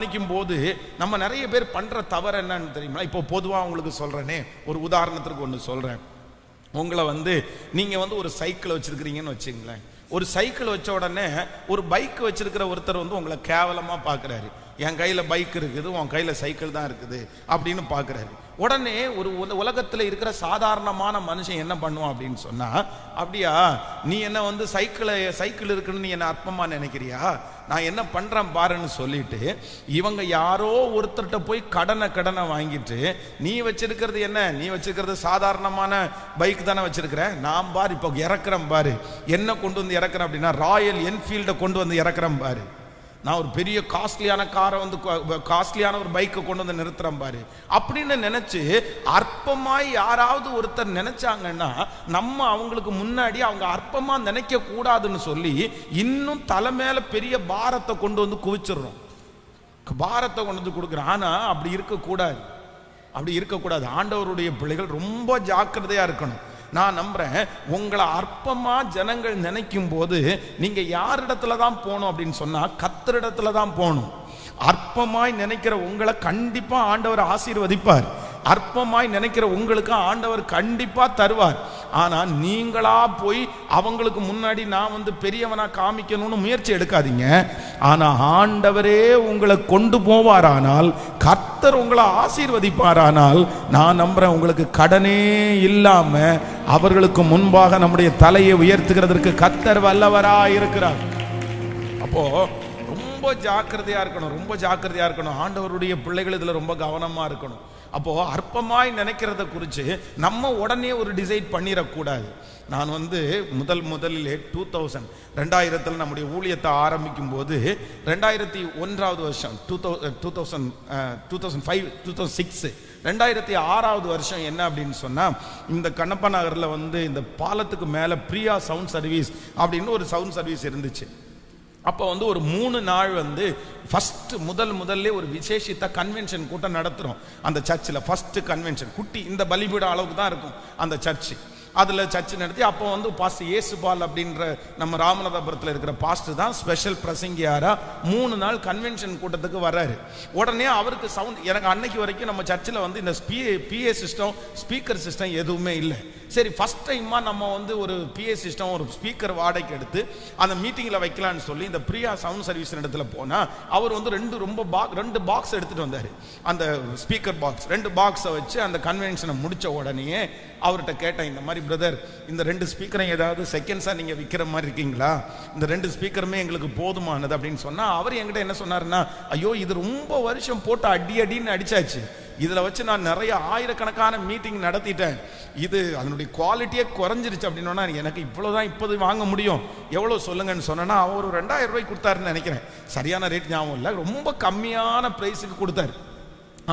நினைக்கும் போது நம்ம நிறைய பேர் பண்ற தவறு என்னன்னு தெரியுமா? இப்போ பொதுவாக உங்களுக்கு சொல்றேனே, ஒரு உதாரணத்திற்கு ஒன்று சொல்றேன். உங்களை நீங்க ஒரு சைக்கிள் வச்சிருக்கிறீங்கன்னு வச்சுங்களேன். ஒரு சைக்கிள் வச்ச உடனே ஒரு பைக் வச்சிருக்கிற ஒருத்தர் உங்களை கேவலமா பாக்குறாரு. என் கையில பைக் இருக்குது, உன் கையில சைக்கிள் தான் இருக்குது அப்படின்னு பாக்குறாரு. உடனே ஒரு உலகத்துல இருக்கிற சாதாரணமான மனுஷன் என்ன பண்ணுவான் அப்படின்னு சொன்னா, அப்படியா நீ என்ன சைக்கிள் இருக்குன்னு நீ என்ன அற்பமா நினைக்கிறியா, நான் என்ன பண்றேன் பாருன்னு சொல்லிட்டு இவங்க யாரோ ஒருத்தர்கிட்ட போய் கடனை வாங்கிட்டு, நீ வச்சிருக்கிறது என்ன, நீ வச்சிருக்கிறது சாதாரணமான பைக் தானே வச்சிருக்கிற, நான் பாரு இப்போ இறக்குறேன் பாரு, என்ன கொண்டு வந்து இறக்குறேன் அப்படின்னா ராயல் என்ஃபீல்டை கொண்டு வந்து இறக்குறேன் பாரு, நான் ஒரு பெரிய காஸ்ட்லியான காரை காஸ்ட்லியான ஒரு பைக்கை கொண்டு வந்து நிறுத்துறேன் பாரு அப்படின்னு நினைச்சு அற்பமாய் யாராவது ஒருத்தர் நினைச்சாங்கன்னா நம்ம அவங்களுக்கு முன்னாடி அவங்க அற்பமா நினைக்க கூடாதுன்னு சொல்லி இன்னும் தலை மேல பெரிய பாரத்தை கொண்டு வந்து குவிச்சிடுறோம், பாரத்தை கொண்டு வந்து கொடுக்குறோம். ஆனா அப்படி இருக்கக்கூடாது. ஆண்டவருடைய பிள்ளைகள் ரொம்ப ஜாக்கிரதையா இருக்கணும். நான் நம்புறேன், உங்களை அற்பமா ஜனங்கள் நினைக்கும் போது நீங்க யாரிடத்துல தான் போகணும் அப்படின்னு சொன்னா கர்த்தரிடத்துல தான் போகணும். அற்பமாய் நினைக்கிற உங்களை கண்டிப்பா ஆண்டவர் ஆசீர்வதிப்பார். அற்பமாய் நினைக்கிற உங்களுக்கு ஆண்டவர் கண்டிப்பா தருவார். ஆனா நீங்களா போய் அவங்களுக்கு முன்னாடி நான் பெரியவனா காமிக்கணும்னு முயற்சி எடுக்காதீங்க. ஆனா ஆண்டவரே உங்களை கொண்டு போவாரானால், கர்த்தர் உங்களை ஆசீர்வதிப்பாரானால், நான் நம்புறேன் உங்களுக்கு கடனே இல்லாம அவர்களுக்கு முன்பாக நம்முடைய தலையை உயர்த்துகிறதற்கு கர்த்தர் வல்லவராய் இருக்கிறார். அப்போ ரொம்ப ஜாக்கிரதையா இருக்கணும். ஆண்டவருடைய பிள்ளைகள் இதுல ரொம்ப கவனமா இருக்கணும். அப்போ அற்பமாய் நினைக்கிறத குறித்து நம்ம உடனே ஒரு டிசைட் பண்ணிடக்கூடாது. நான் முதலிலே 2000 நம்முடைய ஊழியத்தை ஆரம்பிக்கும் போது 2001 வருஷம் 2005 2006 2006 வருஷம் என்ன அப்படின்னு சொன்னா, இந்த கண்ணப்பா நகர்ல இந்த பாலத்துக்கு மேல பிரியா சவுண்ட் சர்வீஸ் அப்படின்னு ஒரு சவுண்ட் சர்வீஸ் இருந்துச்சு. அப்போ ஒரு 3 நாள் ஃபர்ஸ்ட் முதல்ல ஒரு விசேஷித்த கன்வென்ஷன் கூட்டம் நடத்துறோம். அந்த சர்ச்சில் ஃபர்ஸ்ட் கன்வென்ஷன் குட்டி இந்த பலிபீட அளவுக்கு தான் இருக்கும் அந்த சர்ச்சு. அதில் சர்ச்சு நடத்தி அப்போ பாஸ்டர் ஏசுபால் அப்படின்ற நம்ம ராமநாதபுரத்தில் இருக்கிற பாஸ்டர் தான் ஸ்பெஷல் பிரசங்கியாரா 3 நாள் கன்வென்ஷன் கூட்டத்துக்கு வர்றாரு. உடனே அவருக்கு சவுண்ட், எனக்கு அன்னைக்கு வரைக்கும் நம்ம சர்ச்சில் இந்த பிஏ சிஸ்டம் ஸ்பீக்கர் சிஸ்டம் எதுவுமே இல்லை. சரி, ஃபர்ஸ்ட் டைமா நம்ம ஒரு பிஏ சிஸ்டம் ஒரு ஸ்பீக்கர் வாடகைக்கு எடுத்து அந்த மீட்டிங்கில் வைக்கலான்னு சொல்லி இந்த பிரியா சவுண்ட் சர்வீஸ் இடத்துல போனால் அவர் ரெண்டு பாக்ஸ் எடுத்துட்டு வந்தார். அந்த ஸ்பீக்கர் பாக்ஸ் 2 பாக்ஸை வச்சு அந்த கன்வென்ஷனை முடிச்ச உடனே அவர்கிட்ட கேட்டேன், இந்த மாதிரி பிரதர், இந்த 2 ஸ்பீக்கரை ஏதாவது செகண்ட்ஸா நீங்க விற்கிற மாதிரி இருக்கீங்களா, இந்த 2 ஸ்பீக்கருமே எங்களுக்கு போதுமானது அப்படின்னு சொன்னா, அவர் என்கிட்ட என்ன சொன்னாருன்னா, ஐயோ இது ரொம்ப வருஷம் போட்டு அடின்னு அடிச்சாச்சு, இதுல வச்சு நான் நிறைய ஆயிரக்கணக்கான மீட்டிங் நடத்திட்டேன், இது அதனுடைய குவாலிட்டியே குறைஞ்சிருச்சு அப்படின்னா எனக்கு இவ்வளவுதான் இப்போது வாங்க முடியும், எவ்வளவு சொல்லுங்கன்னு சொன்னா அவர் ஒரு 2000 ரூபாய் கொடுத்தாருன்னு நினைக்கிறேன், சரியான ரேட் ஞாபகம் இல்லை, ரொம்ப கம்மியான பிரைஸுக்கு கொடுத்தாரு.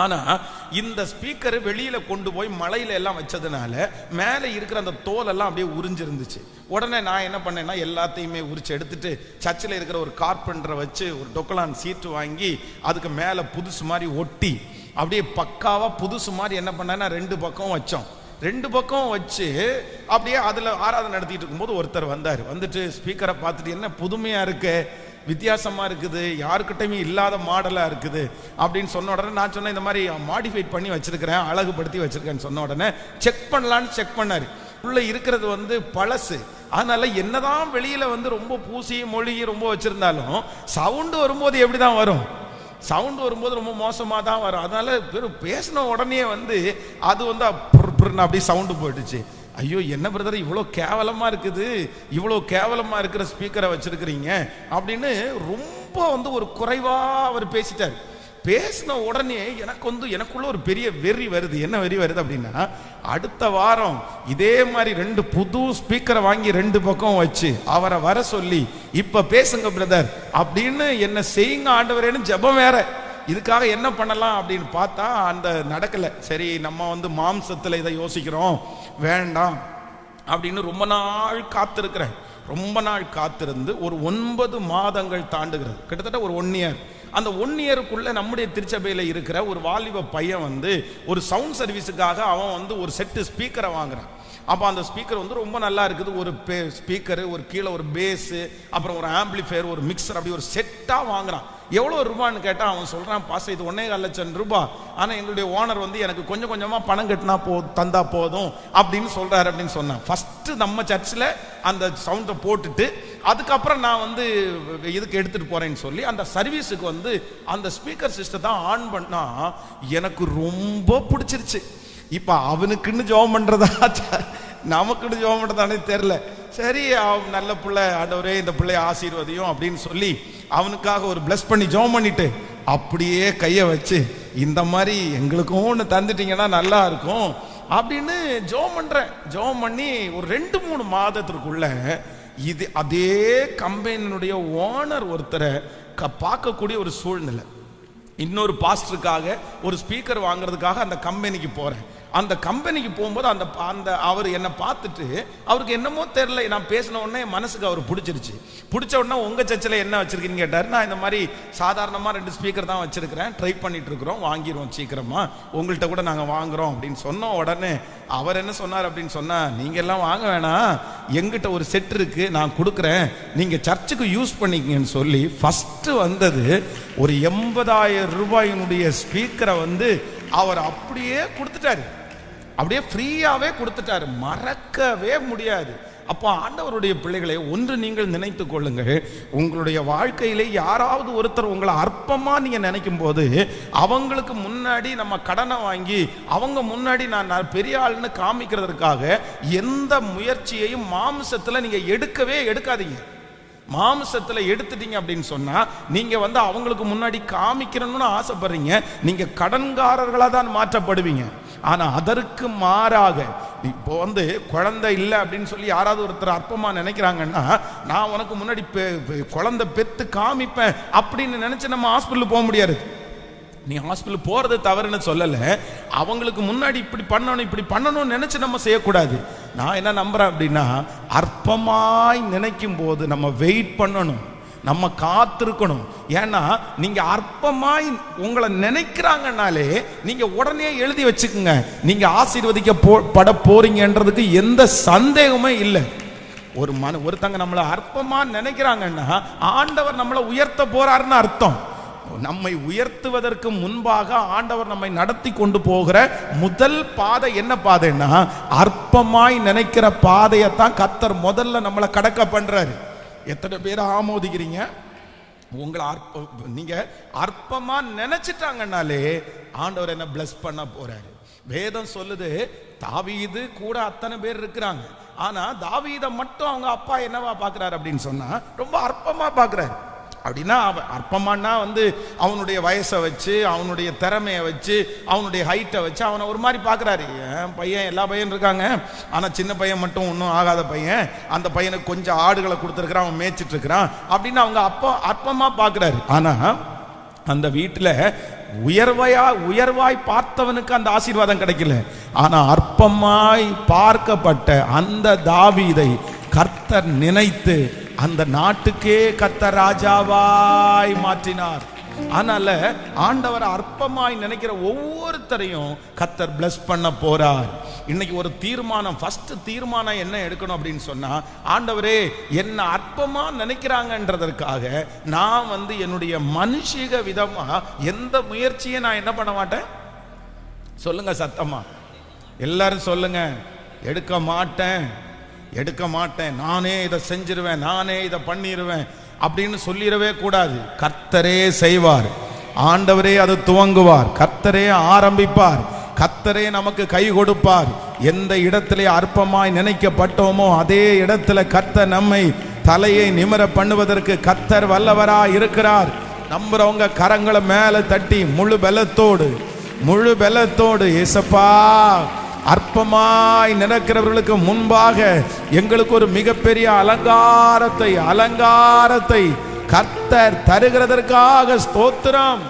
ஆனா இந்த ஸ்பீக்கர் வெளியில கொண்டு போய் மலையில எல்லாம் வச்சதுனால மேல இருக்கிற அந்த தோல் எல்லாம் அப்படியே உறிஞ்சிருந்துச்சு. உடனே நான் என்ன பண்ணேன்னா எல்லாத்தையுமே உரிச்சு எடுத்துட்டு சர்ச்சில் இருக்கிற ஒரு கார்பெண்டரை வச்சு ஒரு டொக்கலான் சீட்டு வாங்கி அதுக்கு மேல புதுசு மாதிரி ஒட்டி அப்படியே பக்காவா புதுசு மாதிரி என்ன பண்ணேன்னா 2 பக்கம் வச்சோம். 2 பக்கம் வச்சு அப்படியே அதுல ஆராதனை நடத்திட்டு இருக்கும்போது ஒருத்தர் வந்தார். வந்துட்டு ஸ்பீக்கரை பார்த்துட்டு, என்ன புதுமையா இருக்கு, வித்தியாசமா இருக்குது, யாருக்கிட்டையுமே இல்லாத மாடலா இருக்குது அப்படின்னு சொன்ன உடனே நான் சொன்னேன், இந்த மாதிரி மாடிஃபைட் பண்ணி வச்சிருக்கிறேன், அழகுபடுத்தி வச்சிருக்கேன்னு சொன்ன உடனே செக் பண்ணலான்னு செக் பண்ணாரு. உள்ள இருக்கிறது பழசு, அதனால என்னதான் வெளியில ரொம்ப பூசி மொழிகி ரொம்ப வச்சிருந்தாலும் சவுண்டு வரும்போது எப்படிதான் வரும், சவுண்ட் வரும்போது ரொம்ப மோசமா தான் வரும். அதனால பேசின உடனே அது அப்படி சவுண்டு போயிடுச்சு. ஐயோ என்ன பிரதர் இவ்வளோ கேவலமா இருக்குது, இவ்வளோ கேவலமா இருக்கிற ஸ்பீக்கரை வச்சிருக்கிறீங்க அப்படின்னு ரொம்ப ஒரு குறைவா அவர் பேசிட்டார். பேசின உடனே எனக்குள்ள ஒரு பெரிய வெறி வருது. என்ன வெறி வருது அப்படின்னா, அடுத்த வாரம் இதே மாதிரி 2 புது ஸ்பீக்கரை வாங்கி 2 பக்கம் வச்சு அவரை வர சொல்லி, இப்ப பேசுங்க பிரதர் அப்படின்னு என்ன செய்யுங்க ஆண்டவரேன்னு ஜெபம் வேற. இதுக்காக என்ன பண்ணலாம் அப்படின்னு பார்த்தா அந்த நடக்கல. சரி, நம்ம மாம்சத்துல இதை யோசிக்கிறோம், வேண்டாம் அப்படின்னு ரொம்ப நாள் காத்திருந்து ஒரு 9 மாதங்கள் தாண்டுகிறது, கிட்டத்தட்ட ஒரு 1 இயர். அந்த 1 இயருக்குள்ள நம்முடைய திருச்சபையில இருக்கிற ஒரு வாலிப பையன் ஒரு சவுண்ட் சர்வீஸுக்காக அவன் ஒரு செட்டு ஸ்பீக்கரை வாங்குறான். அப்போ அந்த ஸ்பீக்கர் ரொம்ப நல்லா இருக்குது, ஒரு ஸ்பீக்கரு, ஒரு கீழே ஒரு பேஸு, அப்புறம் ஒரு ஆம்பிளிஃபையர், ஒரு மிக்சர், அப்படி ஒரு செட்டாக வாங்குறான். எவ்வளோ ரூபான்னு கேட்டால் அவன் சொல்கிறான், பாஸ் இது 1.25 லட்சம் ரூபாய், ஆனால் எங்களுடைய ஓனர் வந்து எனக்கு கொஞ்சம் கொஞ்சமாக பணம் கட்டினா தந்தா போதும் அப்படின்னு சொல்கிறாரு அப்படின்னு சொன்னான். ஃபஸ்ட்டு நம்ம சர்ச்சில் அந்த சவுண்டை போட்டுட்டு அதுக்கப்புறம் நான் வந்து இதுக்கு எடுத்துகிட்டு போகிறேன்னு சொல்லி அந்த சர்வீஸுக்கு வந்து அந்த ஸ்பீக்கர் சிஸ்டத்தை ஆன் பண்ணால் எனக்கு ரொம்ப பிடிச்சிருச்சு. இப்போ அவனுக்குன்னு ஜெபம் பண்ணுறதா நமக்குன்னு ஜெபம் பண்ணுறதானே தெரில. சரி, நல்ல பிள்ளை, ஆண்டவரே இந்த பிள்ளைய ஆசீர்வதியும் அப்படின்னு சொல்லி அவனுக்காக ஒரு பிளஸ் பண்ணி ஜெபம் பண்ணிட்டு அப்படியே கையை வச்சு இந்த மாதிரி எங்களுக்கும் ஒன்று தந்துட்டீங்கன்னா நல்லா இருக்கும் அப்படின்னு ஜெபம் பண்ணுறேன். ஜெபம் பண்ணி ஒரு 2-3 மாதத்திற்குள்ள இது அதே கம்பெனியினுடைய ஓனர் ஒருத்தரை பார்க்கக்கூடிய ஒரு சூழ்நிலை. இன்னொரு பாஸ்டருக்காக ஒரு ஸ்பீக்கர் வாங்குறதுக்காக அந்த கம்பெனிக்கு போகிறேன். அந்த கம்பெனிக்கு போகும்போது அந்த அவர் என்னை பார்த்துட்டு அவருக்கு என்னமோ தெரியல, நான் பேசின உடனே மனசுக்கு அவர் பிடிச்சிருச்சு. பிடிச்ச உடனே உங்கள் சர்ச்சில் என்ன வச்சுருக்கீன்னு கேட்டார். நான் இந்த மாதிரி சாதாரணமாக 2 ஸ்பீக்கர் தான் வச்சுருக்கிறேன், ட்ரை பண்ணிட்டு இருக்கிறோம், வாங்கிடுவோம் சீக்கிரமாக, உங்கள்கிட்ட கூட நாங்கள் வாங்குகிறோம் அப்படின்னு சொன்ன உடனே அவர் என்ன சொன்னார் அப்படின்னு சொன்னால், நீங்கள் எல்லாம் வாங்க வேணாம், எங்கிட்ட ஒரு செட் இருக்குது நான் கொடுக்குறேன், நீங்கள் சர்ச்சுக்கு யூஸ் பண்ணிக்கங்கன்னு சொல்லி ஃபஸ்ட்டு வந்தது ஒரு 80,000 ரூபாயினுடைய ஸ்பீக்கரை வந்து அவர் அப்படியே கொடுத்துட்டாரு, அப்படியே ஃப்ரீயாகவே கொடுத்துட்டாரு. மறக்கவே முடியாது. அப்போ ஆண்டவருடைய பிள்ளைகளை ஒன்று நீங்கள் நினைத்து கொள்ளுங்கள், உங்களுடைய வாழ்க்கையிலே யாராவது ஒருத்தர் உங்களை அற்பமாக நீங்கள் நினைக்கும் போது அவங்களுக்கு முன்னாடி நம்ம கடனை வாங்கி அவங்க முன்னாடி நான் பெரிய ஆள்னு காமிக்கிறதுக்காக எந்த முயற்சியையும் மாம்சத்தில் நீங்கள் எடுக்காதீங்க. மாம்சத்தில் எடுத்துட்டீங்க அப்படின்னு சொன்னா நீங்க வந்து அவங்களுக்கு முன்னாடி காமிக்கணும்னு ஆசைப்படுறீங்க, நீங்க கடன்காரர்களாக தான் மாற்றப்படுவீங்க. ஆனா அதற்கு மாறாக இப்போ வந்து குழந்தை இல்லை அப்படின்னு சொல்லி யாராவது ஒருத்தர் அற்பமா நினைக்கிறாங்கன்னா, நான் உனக்கு முன்னாடி குழந்தை பெத்து காமிப்பேன் அப்படின்னு நினைச்சு நம்ம ஹாஸ்பிட்டலுக்கு போக முடியாது. நீ ஹாஸ்பிட்டல் போகிறது தவறுன்னு சொல்லலை, அவங்களுக்கு முன்னாடி இப்படி பண்ணணும்னு நினச்சி நம்ம செய்யக்கூடாது. நான் என்ன நம்புகிறேன் அப்படின்னா, அற்பமாய் நினைக்கும் போது நம்ம வெயிட் பண்ணணும், நம்ம காத்திருக்கணும். ஏன்னா நீங்கள் அற்பமாய் உங்களை நினைக்கிறாங்கனாலே நீங்கள் உடனே எழுதி வச்சுக்கோங்க, நீங்கள் ஆசீர்வதிக்கப்பட போறீங்கன்றதுக்கு எந்த சந்தேகமே இல்லை. ஒருத்தங்க நம்மளை அற்பமா நினைக்கிறாங்கன்னா ஆண்டவர் நம்மளை உயர்த்த போறாருன்னு அர்த்தம். நம்மை உயர்த்துவதற்கு முன்பாக ஆண்டவர் நம்மை நடத்தி கொண்டு போகிற முதல் பாதை என்ன பாதைன்னா, அற்பமாய் நினைக்கிற பாதையத்தான் கர்த்தர் முதல்ல நம்மளை கடக்க பண்றாரு. எத்தனை பேர் ஆமோதிக்கிறீங்க? உங்களை நீங்க அற்பமா நினைச்சிட்டாங்கன்னாலே ஆண்டவர் என்ன பிளஸ் பண்ண போறாரு. வேதம் சொல்லுது, தாவீது கூட அத்தனை பேர் இருக்கிறாங்க, ஆனா தாவீதை மட்டும் அவங்க அப்பா என்னவா பாக்குறாரு அப்படின்னு சொன்னா ரொம்ப அற்பமா பாக்குறாரு. அப்படின்னா அற்பமானா வந்து அவனுடைய வயசை வச்சு, அவனுடைய திறமையை வச்சு, அவனுடைய ஹைட்டை வச்சு அவனை ஒரு மாதிரி பார்க்குறாரு. என் பையன், எல்லா பையன் இருக்காங்க, ஆனால் சின்ன பையன் மட்டும் ஒன்றும் ஆகாத பையன், அந்த பையனுக்கு கொஞ்சம் ஆடுகளை கொடுத்துருக்குறான், அவன் மேய்ச்சிட்டு இருக்கிறான் அப்படின்னு அவங்க அப்பா அற்பமாக பார்க்குறாரு. ஆனால் அந்த வீட்டில் உயர்வாய் பார்த்தவனுக்கு அந்த ஆசீர்வாதம் கிடைக்கல. ஆனால் அற்பமாய் பார்க்கப்பட்ட அந்த தாவீதை கர்த்தர் நினைத்து அந்த நாட்டுக்கே கர்த்தர் ராஜாவாய் மாற்றினார். அதனால ஆண்டவர் அற்பமாய் நினைக்கிற ஒவ்வொருத்தரையும் கர்த்தர் பிளஸ் பண்ண போறார். இன்னைக்கு ஒரு தீர்மானம், ஃபர்ஸ்ட் தீர்மானம் என்ன எடுக்கணும் அப்படின்னு சொன்னா, ஆண்டவரே என்ன அற்பமா நினைக்கிறாங்கன்றதற்காக நான் வந்து என்னுடைய மனுஷிக விதமா எந்த முயற்சியை நான் என்ன பண்ண மாட்டேன். சொல்லுங்க சத்தமா, எல்லாரும் சொல்லுங்க. எடுக்க மாட்டேன், நானே இதை செஞ்சிருவேன், நானே இதை பண்ணிடுவேன் அப்படின்னு சொல்லிடவே கூடாது. கர்த்தரே செய்வார், ஆண்டவரே அது துவங்குவார், கர்த்தரே ஆரம்பிப்பார், கர்த்தரே நமக்கு கை கொடுப்பார். எந்த இடத்திலே அற்பமாய் நினைக்கப்பட்டோமோ அதே இடத்துல கர்த்தர் நம்மை தலையை நிமிர பண்ணுவதற்கு கர்த்தர் வல்லவராய் இருக்கிறார். நம்புறவங்க கரங்களை மேல தட்டி முழு பலத்தோடு ஏசப்பா, அற்பமாய் நினைக்கிறவர்களுக்கு முன்பாக எங்களுக்கு ஒரு மிகப்பெரிய அலங்காரத்தை கர்த்தர் தருகிறதற்காக ஸ்தோத்திரம்.